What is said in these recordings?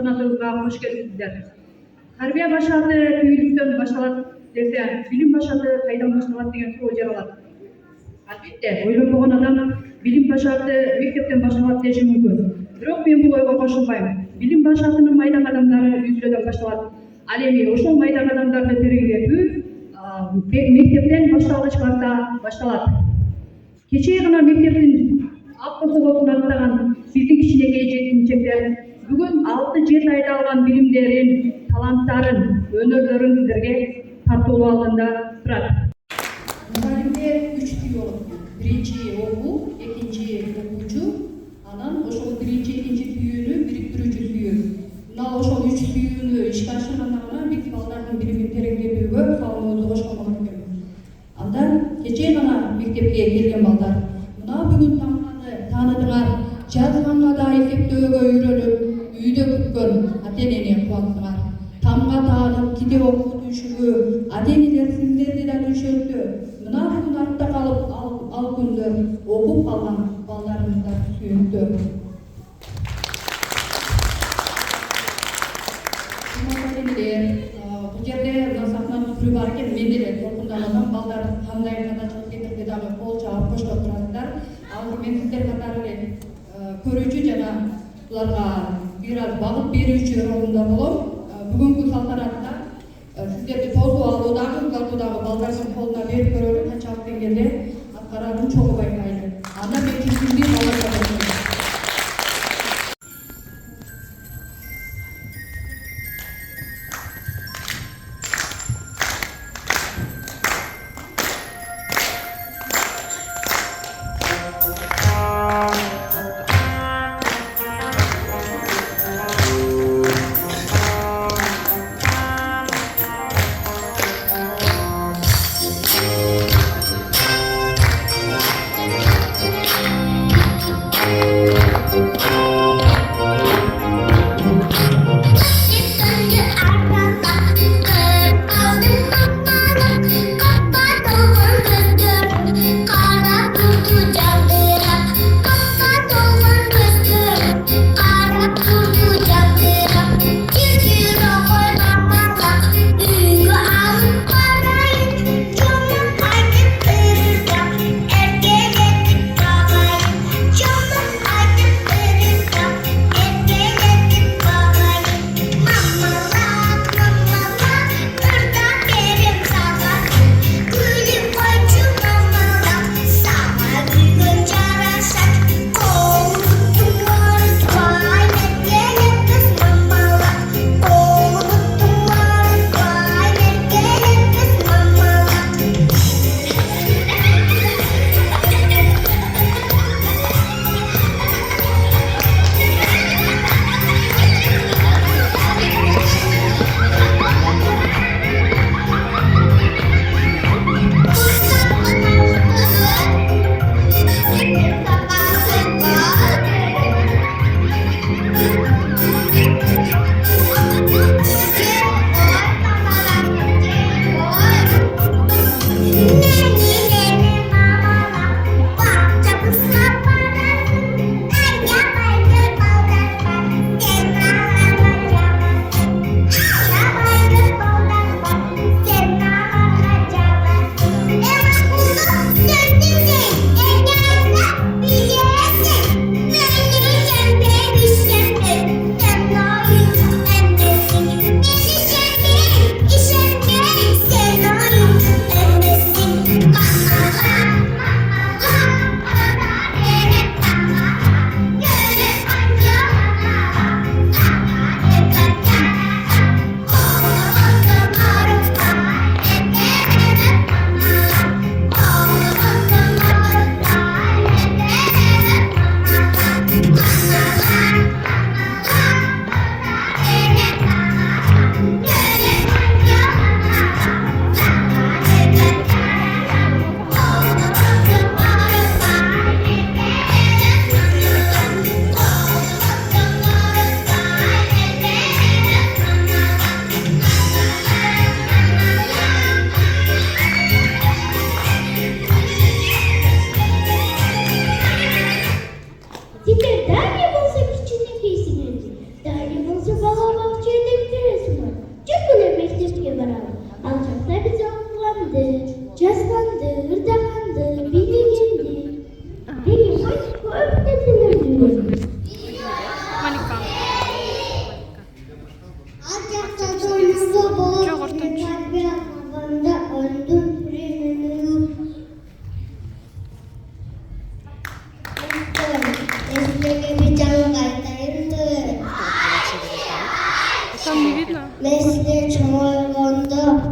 салтанатыбызга кош келипсиздер. Тарбия башаты түйүлүктөн башталат десе, билим башаты кайдан башталат деген суроо жаралат. Албетте, ойлонбогон адам билим башаты мектептен башталат деши мүмкүн. Бирок мен бул ойго кошулбайм. Билим башатынын майдак адамдары үй-бүлөдөн башталат. Ал эми ошол майдак адамдарды тереңдетүү мектептен башталгычта башталат. Кечээ гана мектептин ак косолотун аттаган биздин кичинекей жеткинчектер бүгүн 6-7 айда алган билимдерин, таланттарын, өнөрлөрүн сиздерге тартуулоо алдында турат. Мугалимде 3 түй болот. Биринчи окуу, экинчи окуучу, анан ошол биринчи, экинчи түйүнү бириктирүүчү түйү. Мына ошол 3 түйүнү ишке ашыргандан кийин биз балдардын билимин тереңдетүүгө салымыбызды кошкон болот экенбиз. Анда кечээ гана мектепке келген балдар мына бүгүн тааныдыңар, жазганга да эсептөөгө үйрөнүп, үйдө күткөн ата-энени кубаттыңар. Тамга таанып, китеп окуу түшүгү, ата-энелер сиздерди да түшөттү. Мына бүгүн артта калып ал күндө окуп калган балдарыбыздар сүйүктү. Бул жерде мына сахнанын түрү бар экен, мен деле толкундалгам, балдар кандай катачылык кетирди дагы кол чаап коштоп турасыздар. Ал мен сиздер катары эле көрүүчү жана буларга бир аз багыт берүүчү ролунда болом. Бүгүнкү салтанатта сиздерди тосуп алуудагы, узатуудагы балдардын колуна берип көрөлү, канчалык деңгээлде аткарарын чогуу байкайлы. Андан мен чүрүндү балдарга берем. Там не видно. Mesle çoğalganda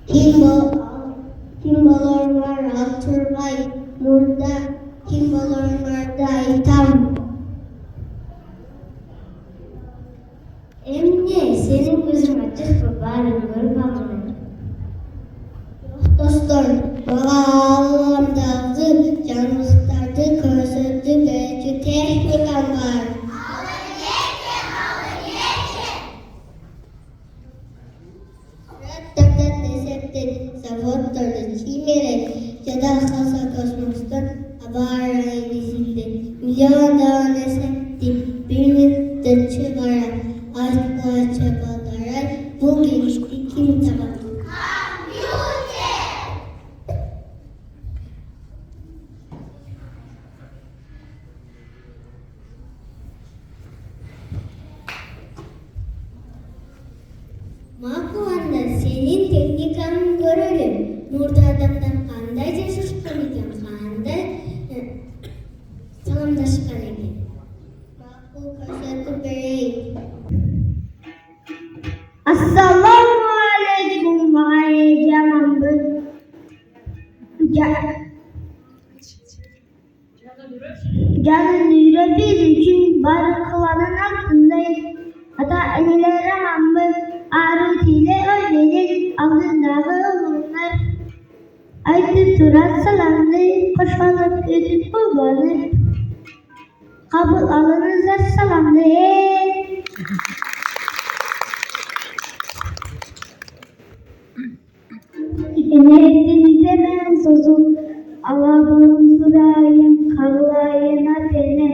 kim balorlar hatırlay burada kim balorlarda itam. Emine senin gözün açık mı bari görmem. Yok dostlar bana ağlamdağdı canlıklardı közürdü böylece tehlikam var. Zavodları çiğnerek ya da kasa kosmostan haber edildi. Milyon tane septi bir müddetçe var. Asla çabalara bugün kim tamam. Makuanda senin teknikanı görelim. Burada adamdan kanday cesurkan ekan, kanday salamdashkan ekan. Maku ko'rsatib beraylik. Assalomu alaykum vaalaykum. Canın nure bir için barı kılanın hakkındayım. Ata-anneleri hamı arutiyle öğrenir ağzındağı olanlar. Aydı turat salamlı, koşmalık ödüp babalı. Kabul alınızlar salamlı. Eneğdin demem sözüm, Allah'ım surayım, karlayın atene.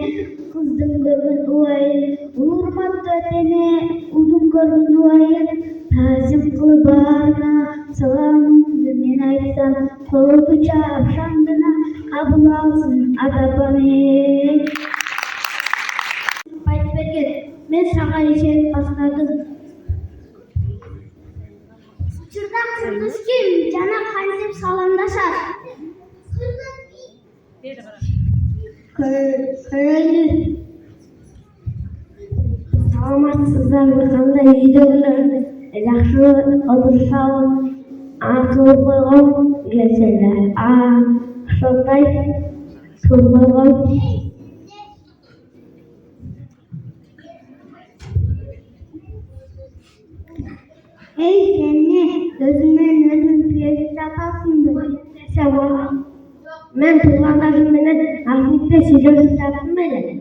Kızdım görün duayın, vurmadı atene, udum görün duayın. Tazim kılbana, salamımdı men aytsam, koldu çarşandına, kabul alsın adabani. Aytbergen, men sana işe başladım. Çırdak kırdıs kim, cana kayzip salamdaşar. Kırıldı. Salamatsızlar kандай videolarını yaxşı olursa akıl koygan gelseler. Şonday turmagan. Ey seni gözümün özün piyesi takasındır. Sevam. Men tuğanlarım menen ahlikte silözü taktım hele.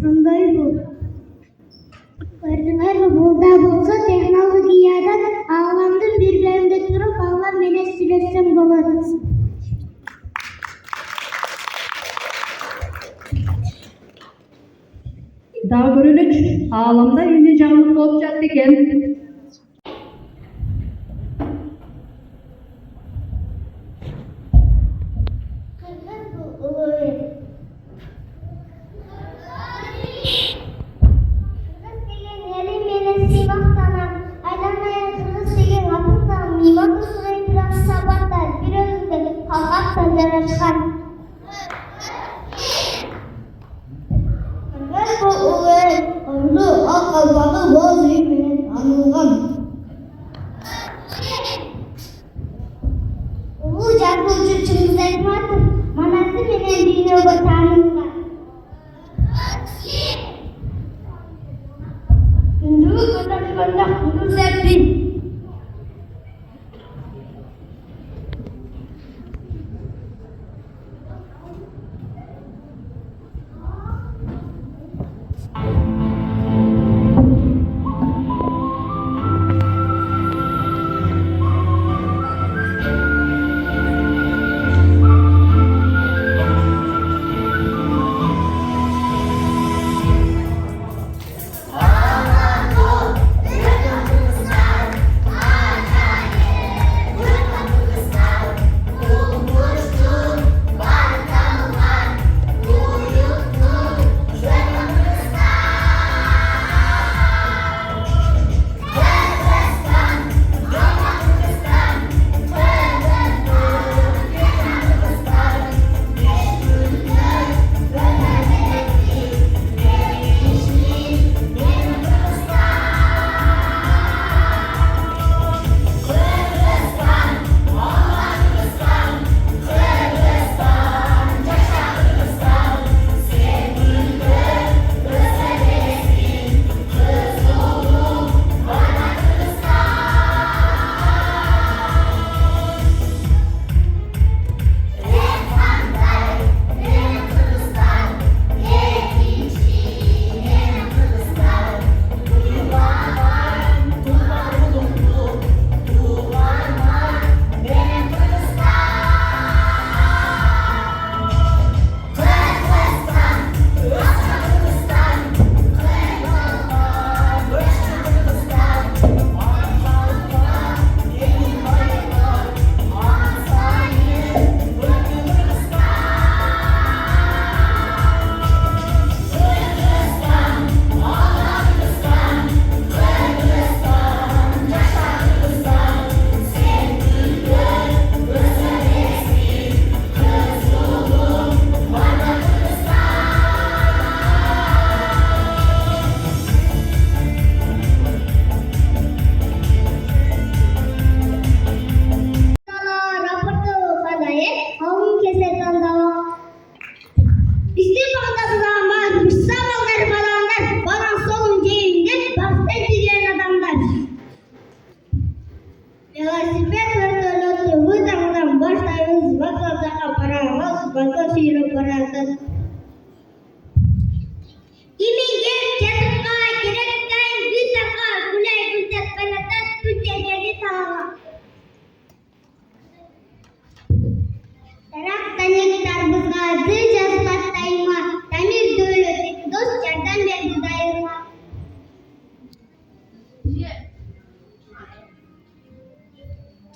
Şunday bu. Gördüler mi burada bulsa teknolojiyadan ağlandım bir bölümde durup Allah mene silözsem balarız. Daha görülük ağlamda yine canlı olacak diken.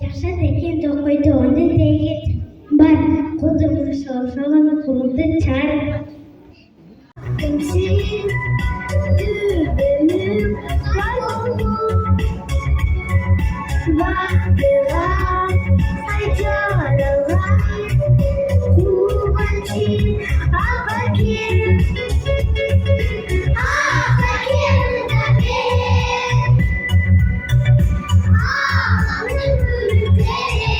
Yaşa tekin dokuydu onu değil. Бар, kodumlu şalşalın kuruldu çağır. Kimsin? Düğünüm kayboldu. Baktılar, saycaralar. Kubancı, abakim. Abakim da benim. Ağlamın gülleri.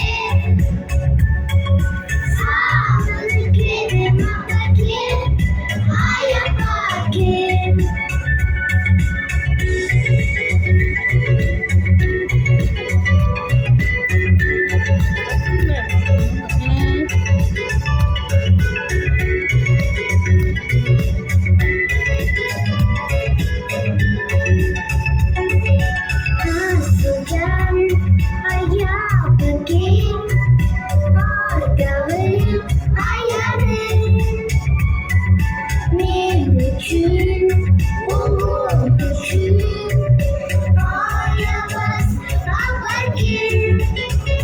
Sağlık kedim, abakim. Ay abakim. Kasukan ayah pergi, orgalim ayahnya, melucun, melucun, ayah bas pergi, pergi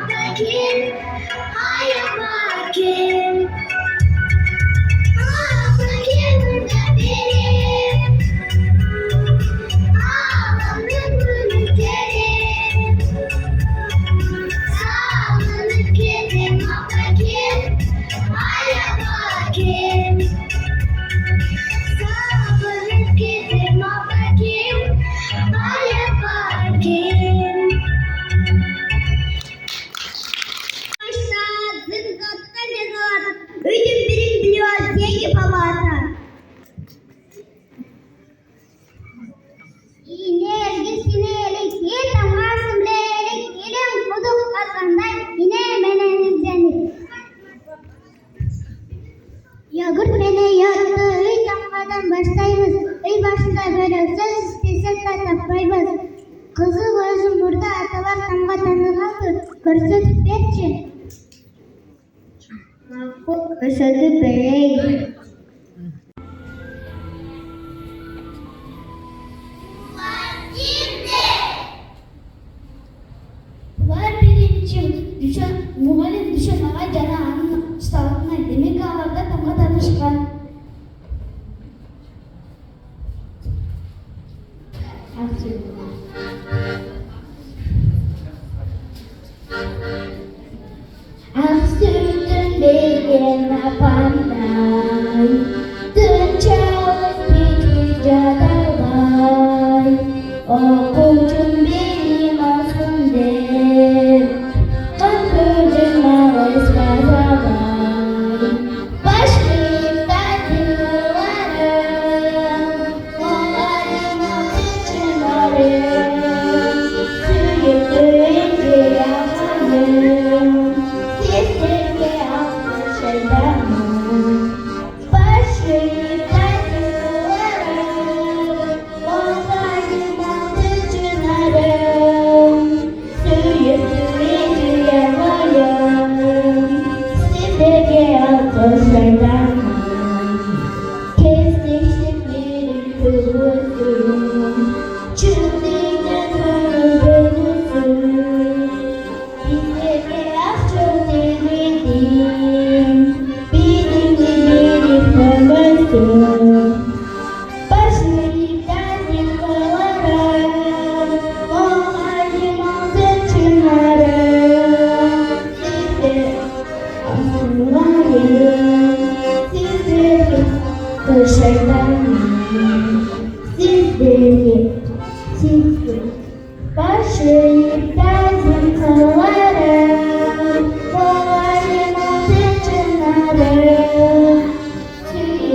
berdiri, alam berdiri. Yogurt mene yottu, uy tamgadan başlayımız. Uy başında böyle söz istesek de tapmayız. Kızı gözüm burada atalar tamga tanıgadır. Көрсөтүп берчи. Көрсөтүп берейин. Var birinci düşen, muhalif düşen ağa jana anın ustalıkına demek ağlarda tamga tanışkan. Aksürdün beyin apandai, Tecauh pikir jadawai, Okucun beyin asundem, Okucun mawes pasawai, Başlayıp tadilarım, Onların için arım, Suyup duyunca yamanım, Seslerle anlaşılamam, Başlayıp tadilarım, Onların için arım, Suyup duyunca yamanım, Seslerle anlaşılamam. Kesiştiklerim kıvılcım, çözdükten sonra dönüsün. Bizlere az çok sevmedim, benim ömürsün. Başlayıp derdim kovarım, onlarım altın çınarım. Size asıllarım, sizleri dışarıdan sizleri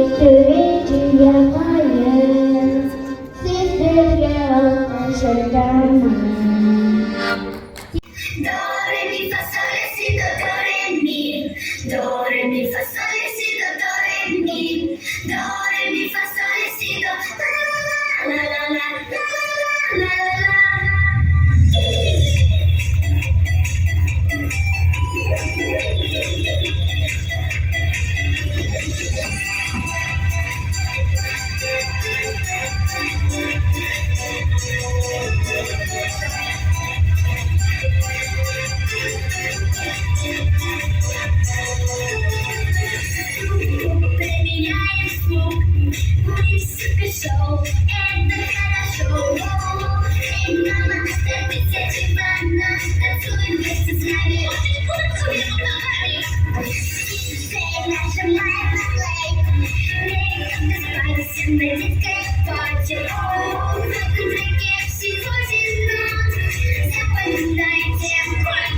süreci yapayım. Sizlerle anlaşacağım. Do, re, mi, fa, sol, la, si, do, re, mi. Do, re, mi, fa, sol, la, si, do, re, mi. Do, re, mi, fa, sol, la, si, do, la, la, la, la, la, la, la, la. Baby, I am smoke. Please took a show and the kind of show. Hey, mama, that we said you banana. That's who it makes us happy. Say that you like my play. Make up the spice and make it get party. Oh, nothing like it. She was in love. That was the night. Damn, right.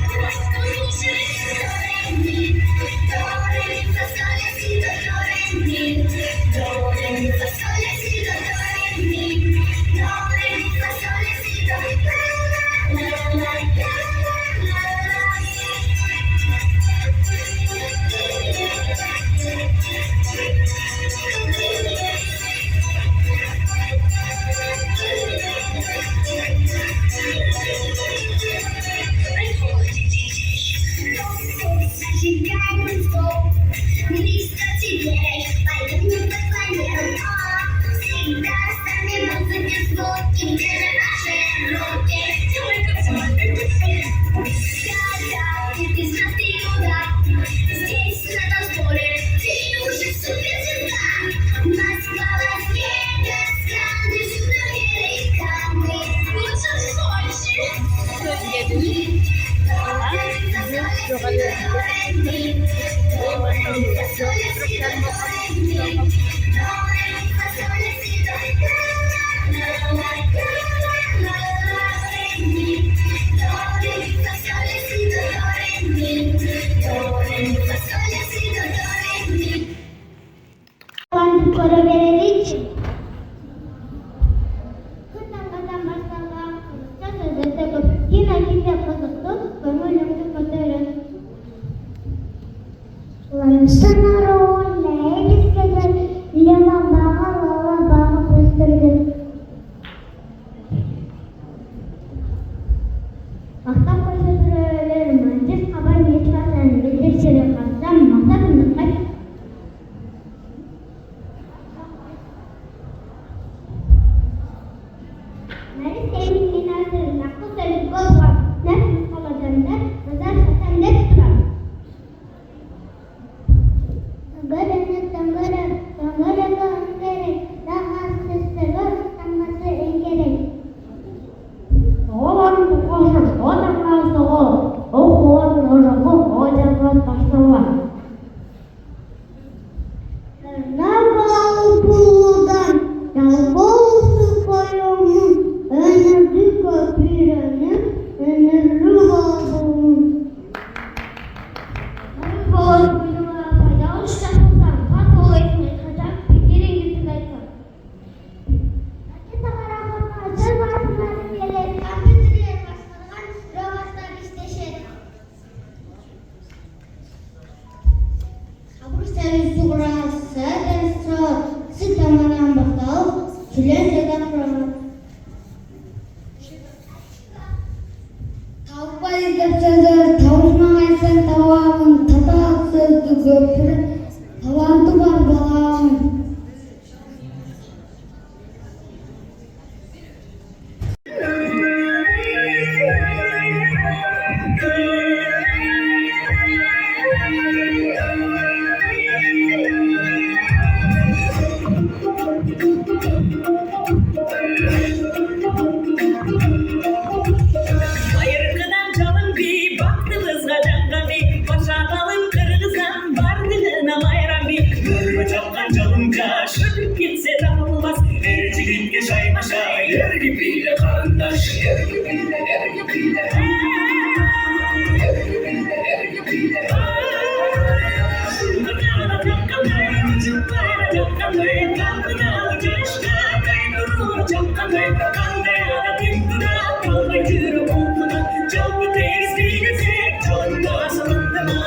Quando para Benedict. Kıtamadan başlamak, sözde takıp yine kimse kazıklı, gönlümde katarım. Lansana roğunla eliskeler, liman bağı fıstırdı. Akta koşuturuyor, mancız haber geçmezsen bildirçeli kalsam masa kındıklar. Mari sevin minasır, nakıl sarıp göz var. Nefis kalacağında, nazar şasan ne tutar? Tanggara, kangere, daha sesler, tanggası engere. Oğlan bu koşur, o da kalsa o. O kovan oğlanı, o da kalsa var. Naval buğdan, yalbol su koyumun, önürdü köpüğünün, önürlü balbuğun. Naval buğdan, faydalı şahısan, katol etmek, kaçak fikirin yüzü kaysan. Raketa karamanlar, çöl başları gelir, kapitüler başlanan, rövaçlar isteşer. Kabur seri suğrası, destra, sıtamadan batal, sülen zeden kuramak. Tavuklar izlepsedir, tavuşma aysen tavağımın, tata sözlü göpürü, tavantı var balağımın. Ayırgıdan canım bir baktınız gacanga bir başakalın kırgızdan vardığına mayran bir görme çapkan canımca şöyle gitse dağılmaz ercikinde şay maşa yer gibiyle karındaş yer gibiyle yer gibiyle yer gibiyle yer gibiyle çakkanay, kalbına uçuşka, kaydırır çakkanay, kanday adapintuna, kalday yürü bultuna, çalgı tezliğine sek, çalgı asılındına.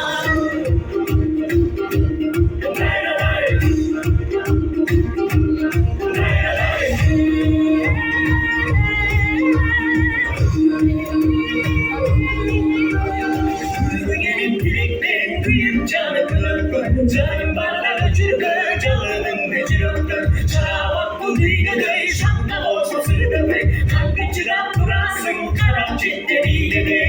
Canım bana uçurdu, canım uçurdu. Şarap bu dünyada şanlı olsa sırdı be. Kalbi çırak durasın, karam ciddiyle be.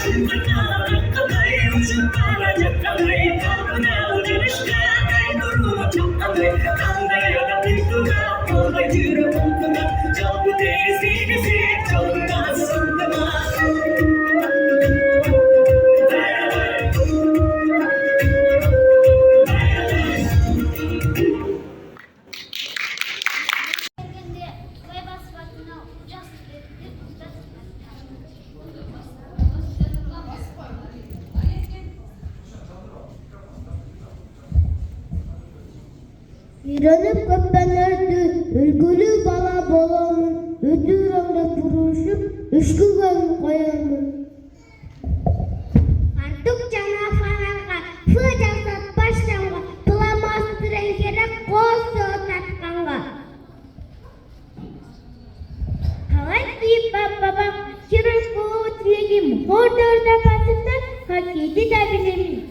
Şunlara takkaday, şunlara takkaday, kalbına uçuruşka, kaydırır çakkaday, kanday adapintuna, kalday yürü bultuna, çalgı tezliğine sek, çalgı asıldıma. Үйреніп көптен өрді, үлгілі бала боламын, өтірімді құрышып, үшкі көңіл қоямын. Артық жаңа фанаға, фы жасап баштанға, пыламастырын керек қосы отатқанға. Қалай кейіп бабам, керек болу тілегім, орда басымдан хакейді да білемін.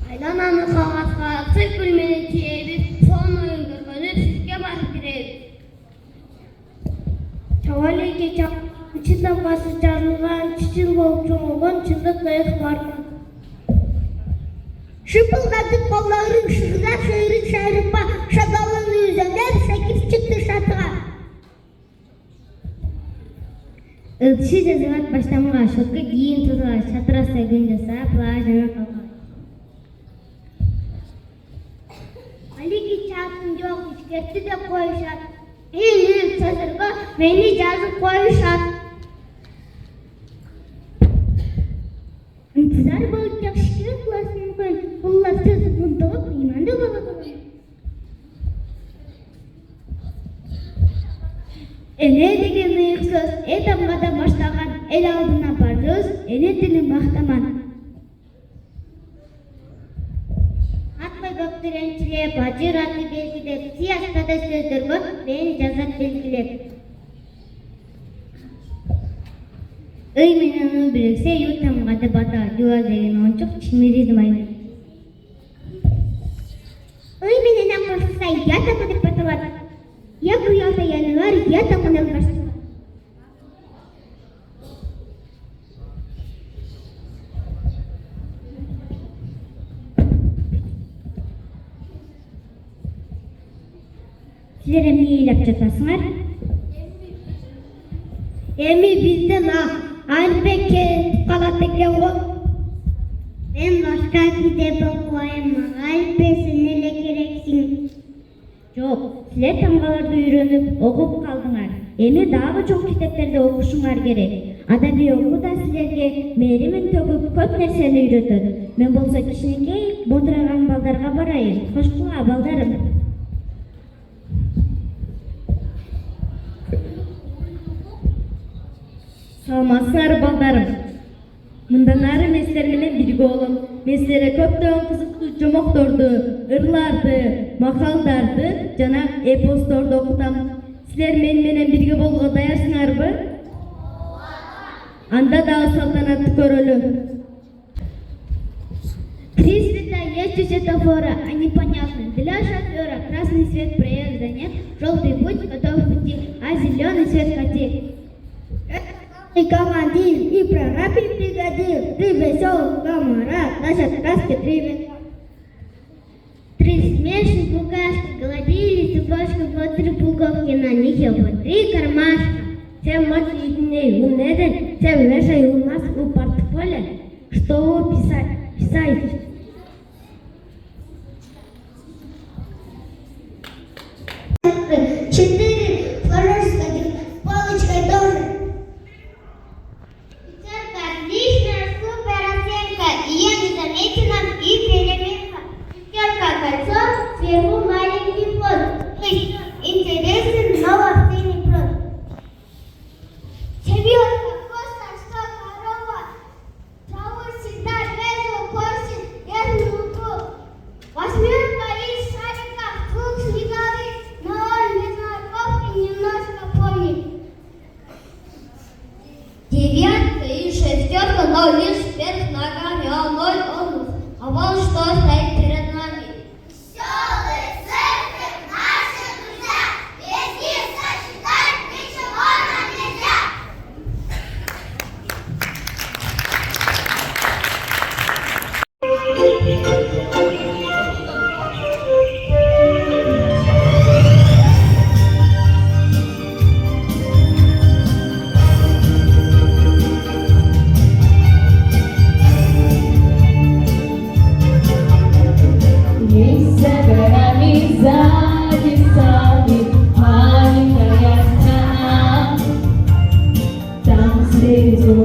Aylananı қағазға, сыр күлмені түйебіз, соң ойын көргені сізге барып кіреді. Чауалеге чаққан, чындамасы жарылған, чичил болып жоңылған, чындық дайық барған. Шыпылдатып балларым шырда шайрын шайрыпа, шадалын үзендер, шакif çıktı шатыға. Ылтшы жазылат баштамға, шотқа кейін тұзға, шатыраса күн жаса, пылаға жаңа қалға. Алиги çatın yok, işketi de koyuşat. İyi sözürge, beni yazıp koyuşat. İntizar boyunca şükür kılasın koyun. Bunlar sözü bunduğu imandı balığı. Ene degen büyük söz, damgada başlagan, el aldına bardız, ene dilin bahtaman. Göktürençiliğe bacı ratı belgilep, siyastada sözdürgü, beni cazat belgilep. Öymenanı birikse yutamgadı bata, yuva degen onçuk çimiridim aynen. Öymenana koşsa yatamadık batalar. Ya bu yolda yanılar, ya tamına başlar. Sizler emni eylep jatasыңар? Emi bizden Alpek kelip kalat eken go. Ben başka kitap okuyayım. Alpek sen nele kereksin? Жоқ, sizler tamgalarda үйрөнүп, okup kaldыңар. Emi daha çok kitaplarda okuşuңар керек. Adabi oku da sizlerge merimin tөгүп көп nersени үйрөтөт. Men bolsa кичинекей, ботураган балдарга барайын. Хош кула балдарым. Саламатсыздар балдарым. Мындан ары мен силер менен бирге болом. Мен силерге көптөгөн кызыктуу жомокторду, ырларды, макалдарды жана эпосторду окутам. Силер менен бирге болууга даярсыңарбы? Анда дагы салтанатты көрөлү. 3 цвета есть у светофора, они понятны. Для шофера красный свет проезда нет, желтый путь готов к пути, а зеленый свет хоти. И командир, и прораб, и бригадир, ты веселый комарат, наша сказка привет. 3 смешных букашки, голодили цепочку по 3 пуговки, на них я по 3 кармашка. Всем мощнее, умнее, всем вешай у нас у портфоля, что писать, писайте. Четыре флажочка, палочкой тоже. Пятерка,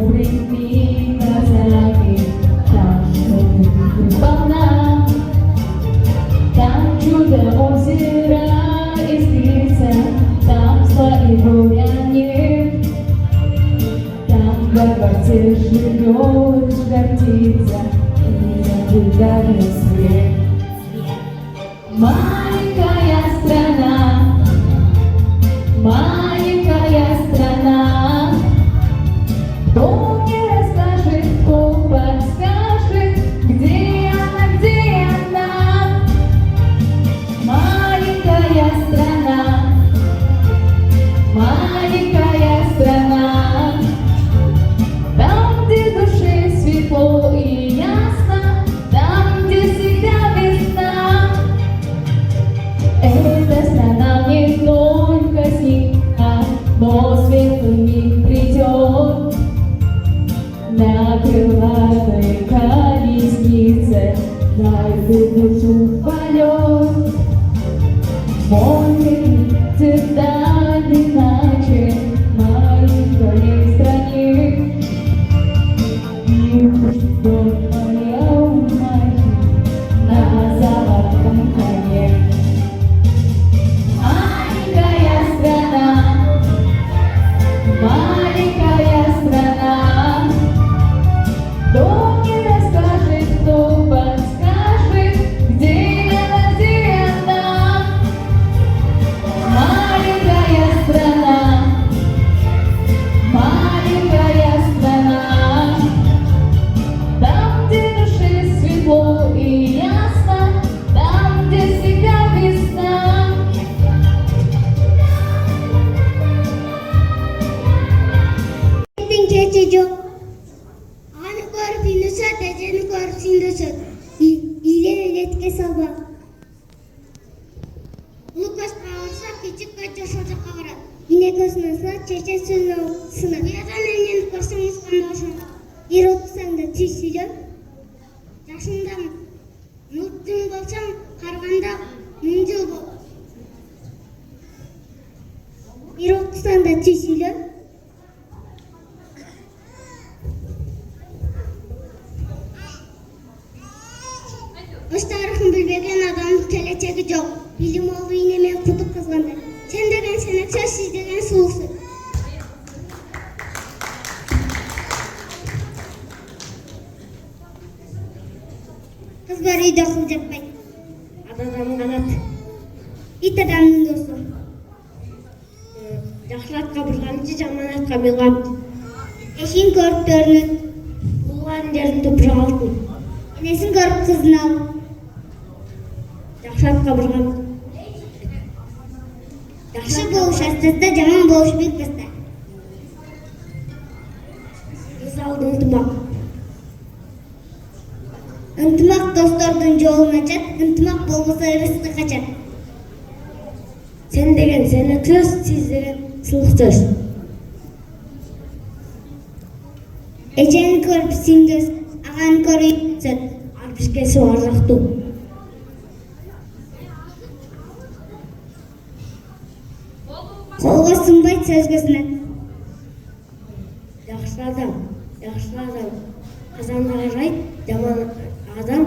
Добрыми глазами там волна, там чудо озера искрится, там зла и горя нет, там горбатец живет, гордится и наблюдает свет. Маленькая страна, маленькая страна, кто мне расскажет, кто подскажет, где она, где она? Маленькая страна, маленькая страна, там, где душе светло и ясно, там, где всегда весна. Эта страна не только снега, но светлый миг придет. На крылатой колеснице найду душу в полет. Мой всегда иначе маленькой стране. И ждет моя мать на золотом коне. Маленькая страна, маленькая страна, кто мне расскажет, кто подскажет, где она, где она? Маленькая страна, маленькая страна, там, где душе светло и ясно, там, где всегда весна. Geçici. Anı görüp inuşat, eceni görüp sindoşat. İle iletke sabah. Lukas kavursa küçük kaça çocuk kavurat. Yine gözünüzle çeçe sınır. Yadan emniyeni görсеңіз kandoşun. Bir otursanda tüysülü. Yaşında mutlum bolsam karganda mıncıl bol. Bir otursanda tüysülü. Өз тарихын білбеген адамның келечегі жоқ. Білім алу инемен құдық қызғандар. Сен деген сенекші, сіз деген сұлусыз. Қыз бар үйде қыл жатпайды. Адам қанат. Ит адамның досы. Жақсылатқа бұрғанды, жаманатқа милғанды. Эшин көріп төрініп, бұлған жерін түпір алтын. Енесін көріп қызын алып. Жақсылатқа бұрған. Жақсы болуш астаста, жаман болуш бек баста. Қыз алды ынтымақ. Ынтымақ достардың жолын açат, ынтымақ болмаса ырысты қачат. Сен деген сенік сөз, сіз деген сұлық сөз. Ежені көріп сиңгіз, ағаны көріп сөз, арбішке су арзақты. Қолға сынбайды сөзге сынат. Жақсы адам, қазанда қарайды, жаман адам.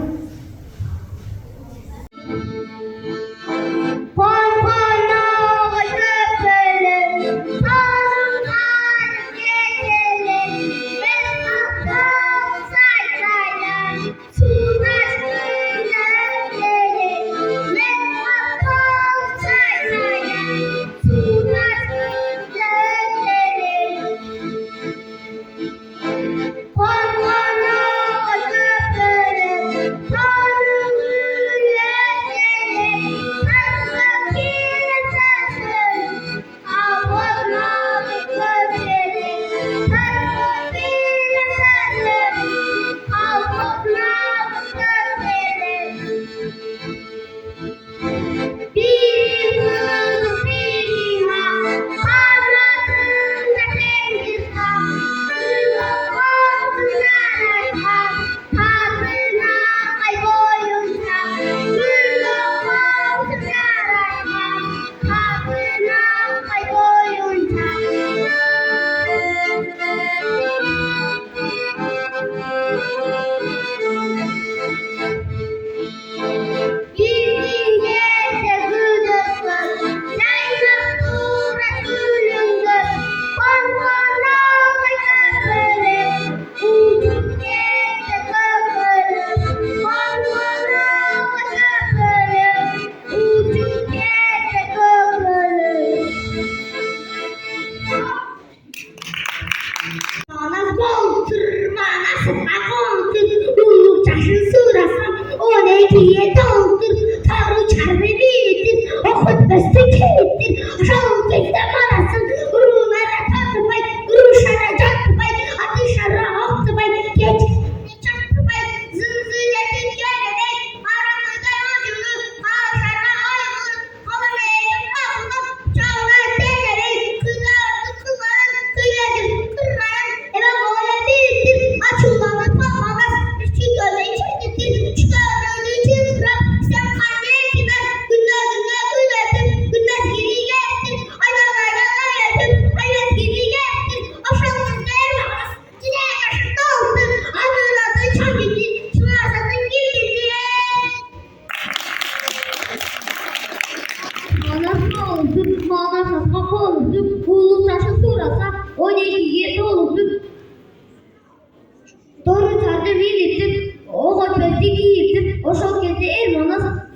Ayaklarını birleştirip, o köpekli giyip, o şok kezi Erman'a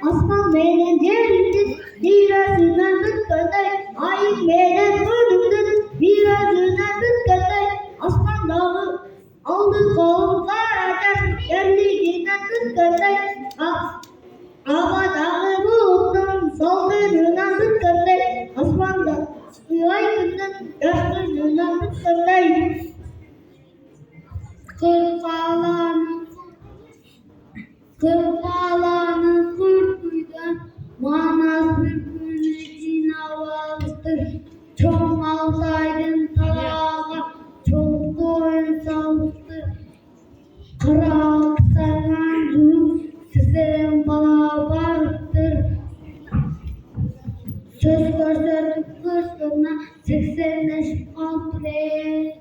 Asman meylen cerindir, dirasından tutkaday. Ayın meylen ölümdür, dirasından tutkaday. Asman dağı aldı kovuklar açar, yerliğinden tutkaday. Hava dağı buldum, soldurundan tutkaday. Asman dağı aykından, yaşlılığından tutkaday. Kırpalanı kurtuydan Manas bülbülün havalıdır. Çok alsaydın talağa, çok koyun sağlıktır. Kırak sarılan durum sizlerin bana varlıktır. Söz gösterdik hırsına 80'leşip altı değil.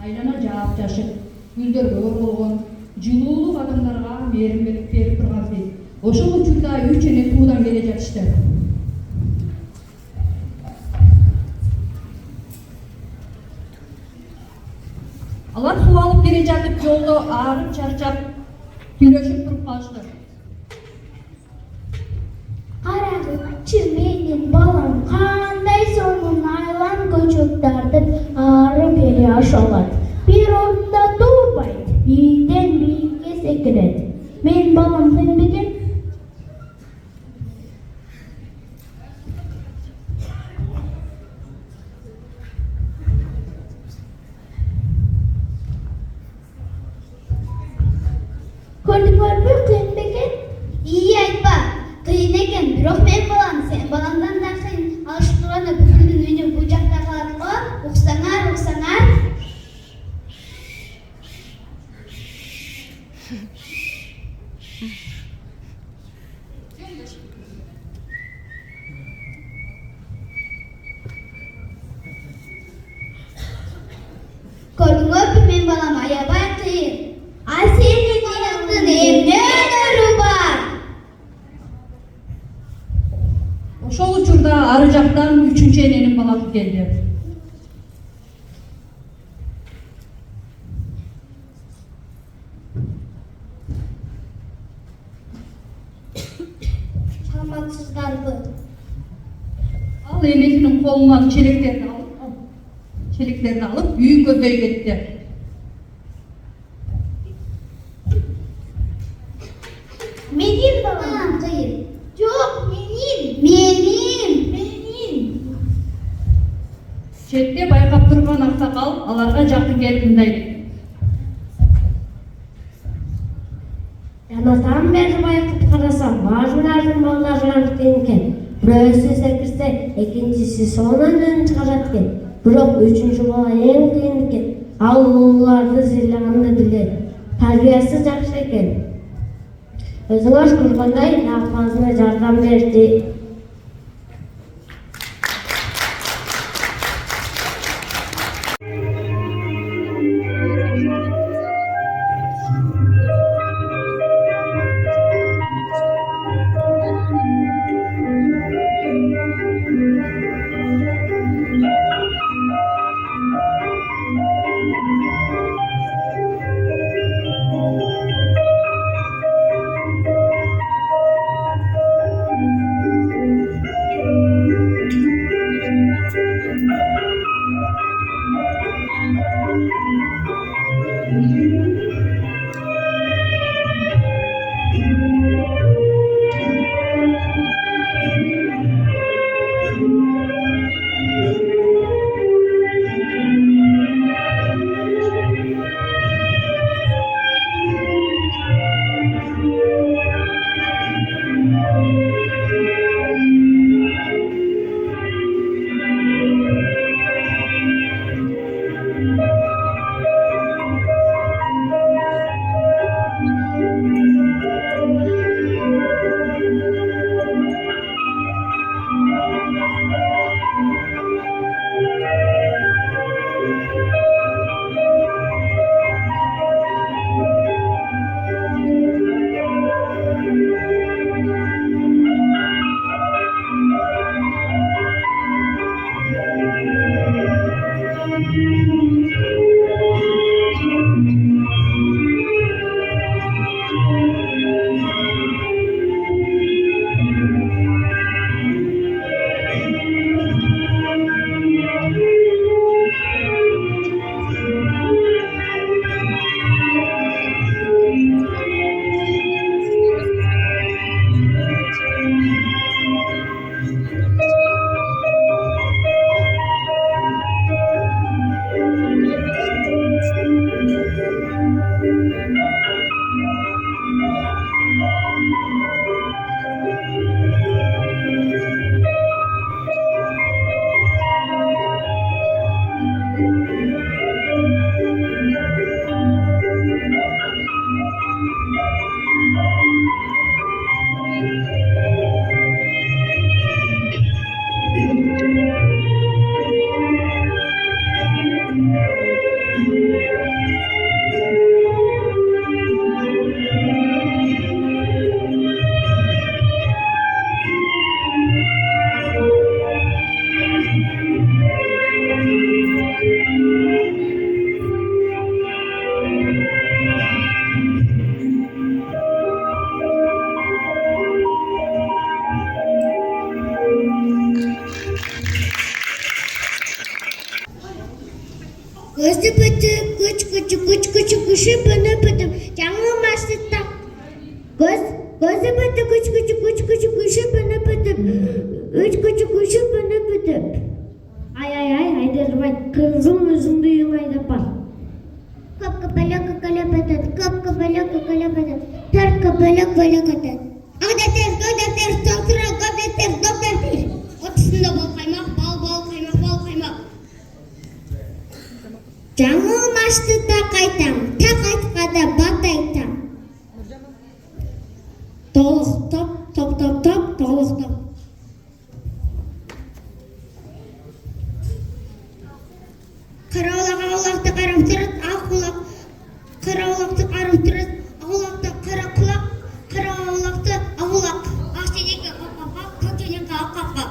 Aylana cevap taşıp, gülderge orolgon, жылуулук адамдарга мээримдик берип турган биз. Ошол учурда 3 эне туудан келе жатышты. Алар суу алып келе жатып жолдо аарып чарчап сүйлөшүп туруп калышты. Караңызчы, менин балам кандай сонун айлан көчөп тартып ары бери ашалат. Бир орунда турбайт, бийиктен бийикке секирет. Менин балам сенбекен? Көрдүңөрбү, кыйын бекен? İyi айтпа, кыйын экен, бирок мен балам, сен баламдан да кыйын. Алышып турганда бүкүлдүн үйүнө бул жакта калат го. Уксаңар. Көрдүңөрбү, мен балам аябай кыйын. А сенин кыйындын эмне өнөрү бар? Ошол учурда ары жактан 3-эненин баласы келди. саламатсыздарбы? Ал энесинин колунан челектерди алып үйүн көздөй кетти. Менин балам. Hayır. Yok, Менин. Четте байкап турган аксакал аларга жакын келип мындай деди. Жанатан бeri байқып қарасам, бажылардың балалары екен. Біреусі секірсе, екіншісі соңынан үнін шығарат екен. Бірақ үшінші бала ең қиын екен. Ал оларды зерлағанды біледі. Тәрбиесі жақсы екен. Өзіңіз көргендей, апасына жардам берді. Gözü pıtı, kuşu pını pıtı, canlı maçlıkta. Gözü pıtı, kuşu pını pıtı, kuşu pını pıtı. Ay, Haydar Bay, kızım özüm duyun ayda var. Kap kapalı pıtı, tart kapalı pıtı. Ağdater, doktor. Ortasında bal kaymak. Жаңыл машты так айтам, так айтқада бат айтам. Толықтап, толықтап. Қараулақты қарап тұрып, ақулақ. Қараулақты қарап тұрып, ақулақты қара құлақ. Қараулақты ақулақ. Ақсенекі қаққақа, көтенекі аққақа.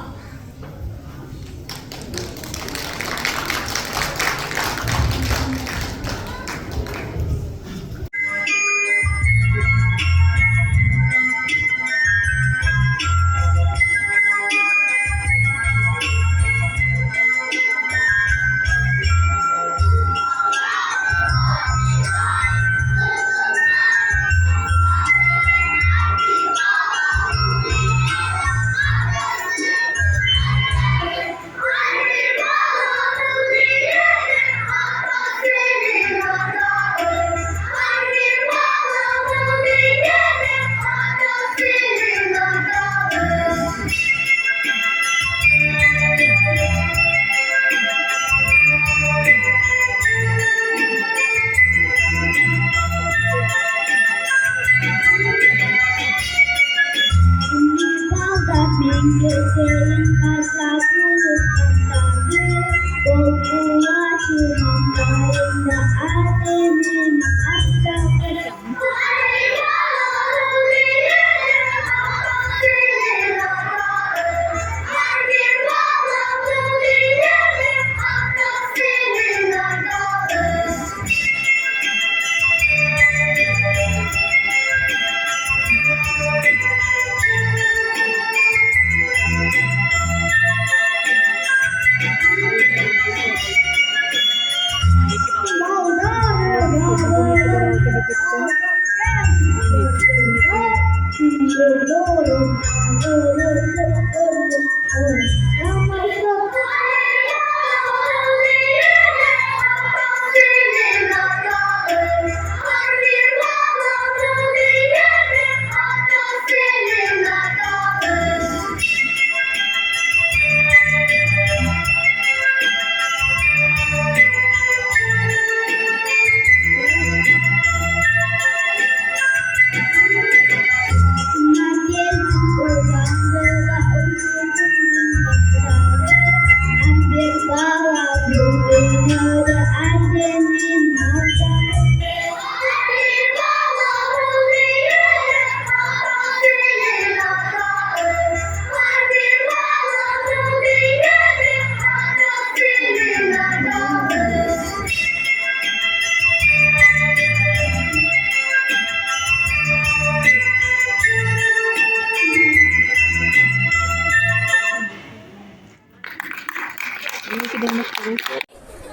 Ağrı Erdenim Mardan.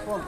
Bom,